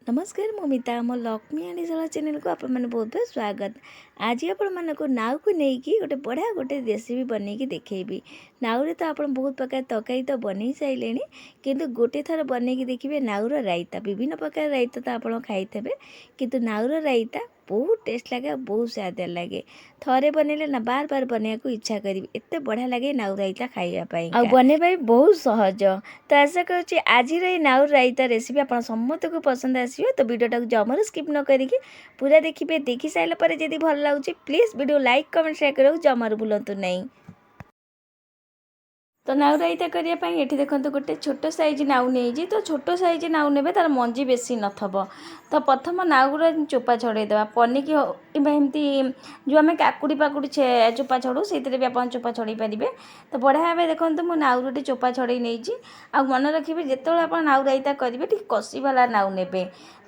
नमस्कार ममिता आम लक्ष्मी आनीशाला चैनल को आप बहुत बहुत स्वागत। आज आपण नाउ को लेकिन गोटे बढ़िया गोटे रेसिपी बनईकी देखी। नाउ तो आप बहुत प्रकार तरकारी तो बन सारे किंतु गोटे थर बनईकी देखिए नाउर रायता विभिन्न प्रकार रायता तो आप खाई किंतु नाउर रायता बहुत टेस्ट लगे बहुत स्वाद लगे। थरे बनइले ना बार बार बनने को इच्छा करी एत बढ़िया लगे नाउ रायता खाइबाई आ बनवाई बहुत सहज। तो आशा करुँच आज नाउ रायता रेसिपी आप समस्त को पसंद आसो। तो वीडियो जमार स्किप न करी पूरा देखिए। देखी सारापर जब भल लगे please video like comment share करा जमार भूलु नहीं। तो नाउ रायता करने ये देखो गोटे छोट साइज नाउ नहीं तो छोट साइज नाउ ने तार मंजी बेसी नथब। तो प्रथम नाउर चोपा छड़ेदेवा पनिकी एमती जो आम काकुड़ी पाकुड़ी चोपा छड़ू से भी आप चोपा छड़े पारे। तो बढ़िया भाव देखो मुझे नाउर चोपा छड़े नहीं आ मन रखिए जिते आप नाउ रायता करेंगे ठीक कषी वाला नाउ ने।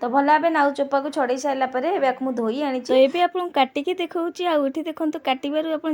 तो भल भाव नाउ चोपा को छड़े सारापर मुझे धोई आनी तो ये आपको काटिकी देखा आठी देखो काटबार आप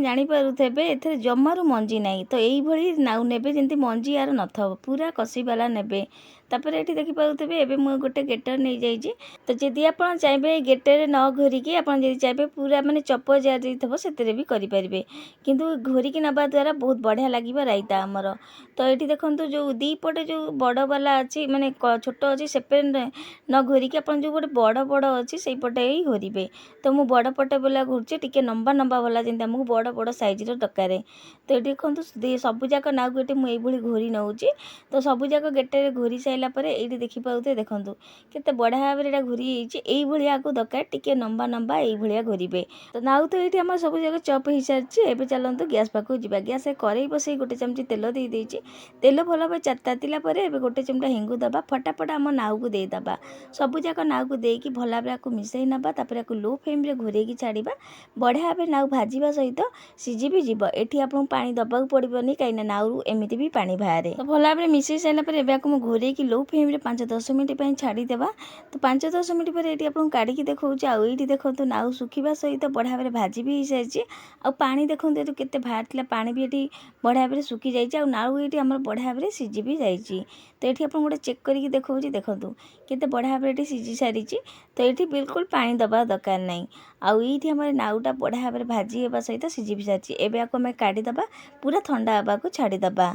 जापे ए जमारू मंजी ना। तो यही नाउ ने जमी मंजी यार नथब पूरा कषी वाला ने। तापर ये देखिपे एवं मुझे गोटे गेटर नहीं जाइए। तो जदि आप चाहिए गेटर न घोरिकी आप चाहिए पूरा माने चप जार थो से भी करेंगे किंतु घोरिकी नवा द्वारा बहुत बढ़िया लगे रायता आमर। तो ये देखो जो दीपटे जो बड़ वाला अच्छी माने छोट अच्छी सेपे न घोरिकी आप जो गोटे बड़ बड़ अच्छी से पटे ही घोरे। तो मुझे बड़ पटे वाला घुर्चे टी लंबा लंबा वाला जमी आमको बड़ बड़ सैज्र दरकार। तो ये देखो सबुजाक नाउ गोटे मुझे घोरी नौची। तो सबुजाक गेटे घोरी सारापर ये देखिपे देखूँ केते बढ़िया भाव में घोरी यही आपको दरकार टी लंबा लंबा ये घोरे। तो नाउ तो ये आम सब जगह चप हो सारी। एवं चलते गैस पाक जा गैस कड़े बस गोटे चमची तेल दे तेल भल भाव तातिला गोटे चिमटा हिंगू दबा फटाफट आम नाउ को देदेबा सबुजाक नाउ को देकी भल भाव आपको मिसई नवा तापर आपको लो फ्लेम घोरेकी छाड़ा बढ़िया भाव नाउ भाजवा सहित सीझी भी जीव। एटी आपको पानी दबा पड़ोनी कहीं नाउ एमती भी पानी बाहर। तो भल भाव मिसई सारापर आपको घोरेकी लो फ्लेम 5-10 मिनट छाड़देवा। तो 5-10 मिनट पर ये आपको काढ़ी देखा आईटी देखो नाउ सुखा सहित बढ़िया भाव भाजी भी हो सारी। आ पानी देखो केते बाहर पानी भी ये बढ़िया भाव सुखी जाइए नाउ ये आम बढ़िया भाव सीझी भी जाइए। तो ये आपको गोटे चेक करके देखा देखो केते बढ़िया भाव सीझी सारी। तो ये बिल्कुल पानी दबा दरकार ना आईटी आम नाउटा बढ़िया भाव भाजी होगा सहित सीझी भी सारी। एवं आपको आम काढ़ीदबा पूरा ठंडा होगा छाड़ीदबा।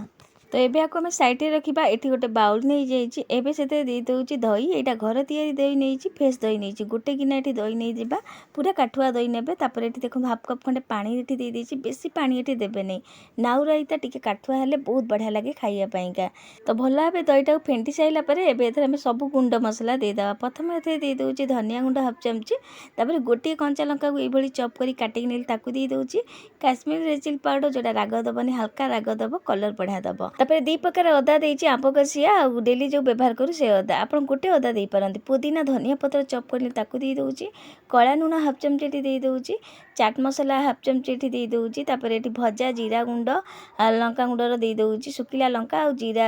तो ये आपको आम साइड रखा ये गोटे बाउल नहीं जाइए से दे दूसरी दही यहाँ घर तैयारी दही नहीं फ्रेश दही नहीं गोटे गिना ये दही नहीं जावा पूरा काठुआ दही ने। ये देखो हाफ कप खंडे पानी ये देती बेसी पानी ये देवे नहीं नाउ रायता टी काठुआ हेल्ले बहुत बढ़िया लगे खाइबापा। तो भल भाव दहीटा फेंटी सारापर एम सब गुंड मसला देदेवा प्रथम ये दे दूसरी धनिया गुंड हाफ चमची तापर गोटे कंचा लंका को ये चप कर काटिक नहीं दे दूसरी काश्मीर रेड चिली पाउडर जोटा राग दबनी हल्का राग दब कलर बढ़िया दब। तापर दी प्रकार अदा देती आंब कसिया आ डेली जो व्यवहार करूँ से अदा आप गोटे अदा दे पारती पुदीना धनिया पत्र चप कर दे दूसरी कला लुण हाफ चमची दे दूसरी चाट मसला हाफ चमची दे दूसरी तापर ये भजा जीरा गुंड लंका गुंडर दे दूसरी शुखिला लंका आ जीरा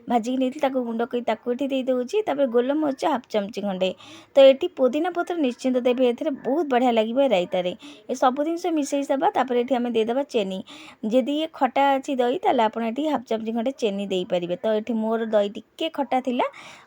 भाजिक नहीं गुंड कर दे दूसरी तापर गोलमरिच हाफ चमची खंडे। तो ये पुदीना पत्र निश्चिंत देवे ए बहुत बढ़िया लगे रायतार ये सब जिन मिसई दबा। तापर ये आम देदेबा चेनी जदि ये खटा अच्छी दही ताल आप हाफ चमची खंडे चेनी दे पारे। तो ये मोर दही टिके खटा थिला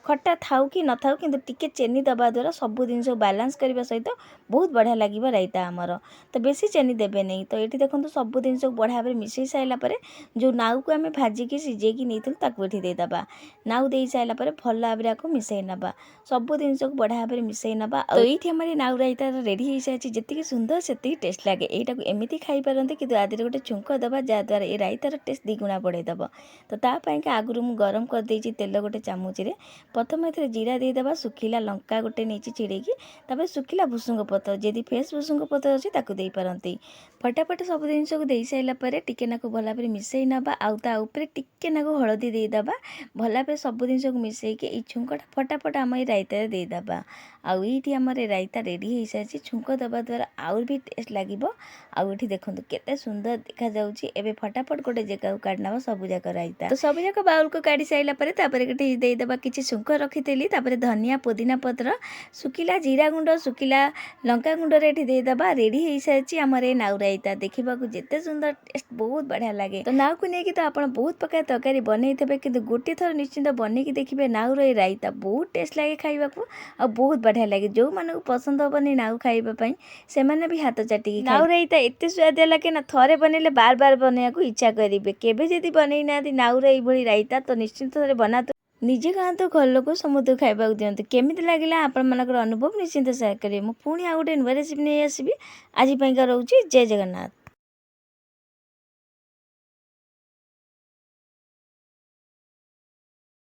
खटा थाउ कि न थाउ किंतु टिके चेनी दबा द्वारा सब जिन बालांस करने सहित बहुत बढ़िया लगे रायता आमर। तो बेसी चेनी देवे नहीं। तो ये देखो सब जिन बढ़िया भाव मिसई सारापर जो नाउ को आम भाजिकी सीझेकी नहीं देदेबा नाउ दे सारापर भल भाव आपको मिसई नवा सब जिन को बढ़िया भाव मिसई नवा। तो ये आम नाउ रायता रेडी हो सारी जी सुंदर से टेस्ट लगे यू एमती खाई पारती कि आदि गोटे छुंक दबा जहाँद्वारा ये रायतार टेस्ट द्विगुणा बढ़ेदेव। तो तापाई आगुरी मुझे गरम कर देती तेल गोटे चामच प्रथम ए जीरा देदेबा शुखिला लंका गोटे नहीं छिड़ेकी तापर शुखिला भुसुंग पत्र जदि फ्रेश भुसुंग पत्र अच्छी दे पारती फटाफट सब जिन को दे सारापर टिके नाकु भल भाव मिसई नवा आउे टिके नाकु हलदी देदेबा भल भाव सब जिन को मिसईक ये छुंकटा फटाफट आम ये रायता देदेबा। आईटी आम रायता रेडी हो सारी छुंक दबा द्वारा आउर भी टेस्ट लगे। आउ देखो केते सुंदर देखा जाउची। एबे फटाफट गोटे जगह काढ़ना सबुजाक रायता। रायता। तो सब जाक बाउल को काढ़ी साइला परे तापर गोटे देदेबा किछि सुंख रखिथिली तापर धनिया पुदीना पत्र सुखिला जीरा गुंड सुखिला लंका गुंड रे देदेबा रेडी हो सारी आमर ए नाउ रायता। देखा जिते सुंदर टेस्ट बहुत बढ़िया लगे। तो नाउ को लेकिन तो आप बहुत प्रकार तरकारी बनई थे कि गोटे थर निश्चिंत बनईकी देखिए नाउर ए रायता बहुत टेस्ट लगे खाइबाकू आ बहुत बढ़िया लगे। जो मानक पसंद हेनी नाउ खाइबापी से मैंने भी हाथ चाटिकी नाउ रायता एते स्वादिया लगे ना थरे बनइले बार बार बनइବାକୁ इच्छा करेंगे। केबे जदि बनई ना नाउर ये रायता तो निश्चिंत थे बनातु निजे खातु घर लोग समुद्र खाइबाक दिंतु। केमिति लागिला आपण मानकर अनुभव निश्चिंत शेयर करेंगे। मु पुणी आ गोटे नुआ रेसिपी नहीं आसबि। आज रोचे जय जगन्नाथ।